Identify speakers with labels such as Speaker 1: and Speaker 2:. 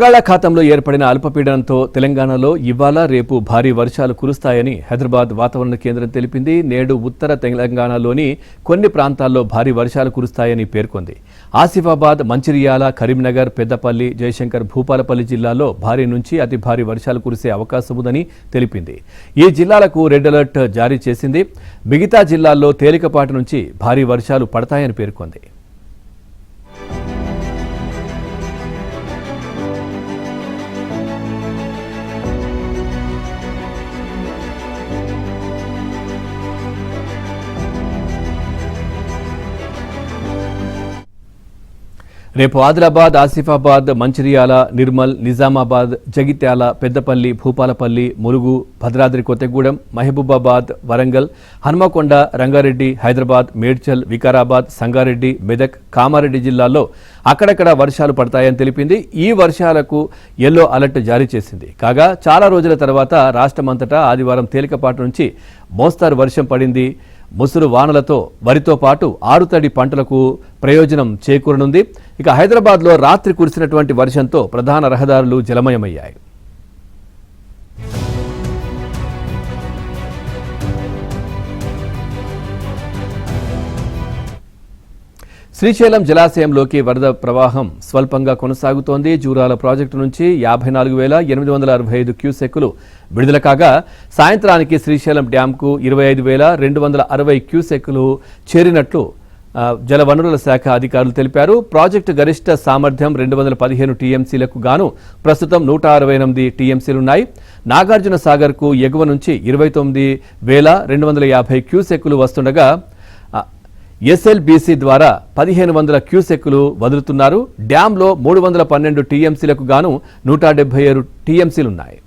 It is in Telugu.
Speaker 1: బంగాళాఖాతంలో ఏర్పడిన అల్పపీడనంతో తెలంగాణలో ఇవాళ రేపు భారీ వర్షాలు కురుస్తాయని హైదరాబాద్ వాతావరణ కేంద్రం తెలిపింది. నేడు ఉత్తర తెలంగాణలోని కొన్ని ప్రాంతాల్లో భారీ వర్షాలు కురుస్తాయని పేర్కొంది. ఆసిఫాబాద్, మంచిర్యాల, కరీంనగర్, పెద్దపల్లి, జయశంకర్, భూపాలపల్లి జిల్లాల్లో భారీ నుంచి అతి భారీ వర్షాలు కురిసే అవకాశం ఉందని తెలిపింది. ఈ జిల్లాలకు రెడ్ అలర్ట్ జారీ చేసింది. మిగతా జిల్లాల్లో తేలికపాటి నుంచి భారీ వర్షాలు పడతాయని పేర్కొంది. రేపు ఆదిలాబాద్, ఆసిఫాబాద్, మంచిర్యాల, నిర్మల్, నిజామాబాద్, జగిత్యాల, పెద్దపల్లి, భూపాలపల్లి, ములుగు, భద్రాద్రి కొత్తగూడెం, మహబూబాబాద్, వరంగల్, హన్మకొండ, రంగారెడ్డి, హైదరాబాద్, మేడ్చల్, వికారాబాద్, సంగారెడ్డి, మెదక్, కామారెడ్డి జిల్లాల్లో అక్కడక్కడ వర్షాలు పడతాయని తెలిపింది. ఈ వర్షాలకు ఎల్లో అలర్ట్ జారీ చేసింది. కాగా చాలా రోజుల తర్వాత రాష్ట్రమంతటా ఆదివారం తేలికపాటి నుంచి మోస్తారు వర్షం పడింది. ముసురు వానలతో వరితో పాటు ఆరుతడి పంటలకు ప్రయోజనం చేకూరనుంది. ఇక హైదరాబాద్లో రాత్రి కురిసినటువంటి వర్షంతో ప్రధాన రహదారులు జలమయమయ్యాయి. శ్రీశైలం జలాశయంలోకి వరద ప్రవాహం స్వల్పంగా కొనసాగుతోంది. జూరాల ప్రాజెక్టు నుంచి 54,865 క్యూసెక్కులు విడుదల కాగా సాయంత్రానికి శ్రీశైలం డ్యాంకు 25,260 క్యూసెక్కులు చేరినట్లు జలవనరుల శాఖ అధికారులు తెలిపారు. ప్రాజెక్టు గరిష్ట సామర్థ్యం 215 టీఎంసీలకు గాను ప్రస్తుతం 168 టీఎంసీలున్నాయి. నాగార్జున సాగర్కు ఎగువ నుంచి 29,250 క్యూసెక్కులు వస్తుండగా ఎస్ఎల్బీసీ ద్వారా 1,500 క్యూసెక్కులు వదులుతున్నారు. డ్యాంలో 312 టీఎంసీలకు గాను 177 టీఎంసీలున్నాయి.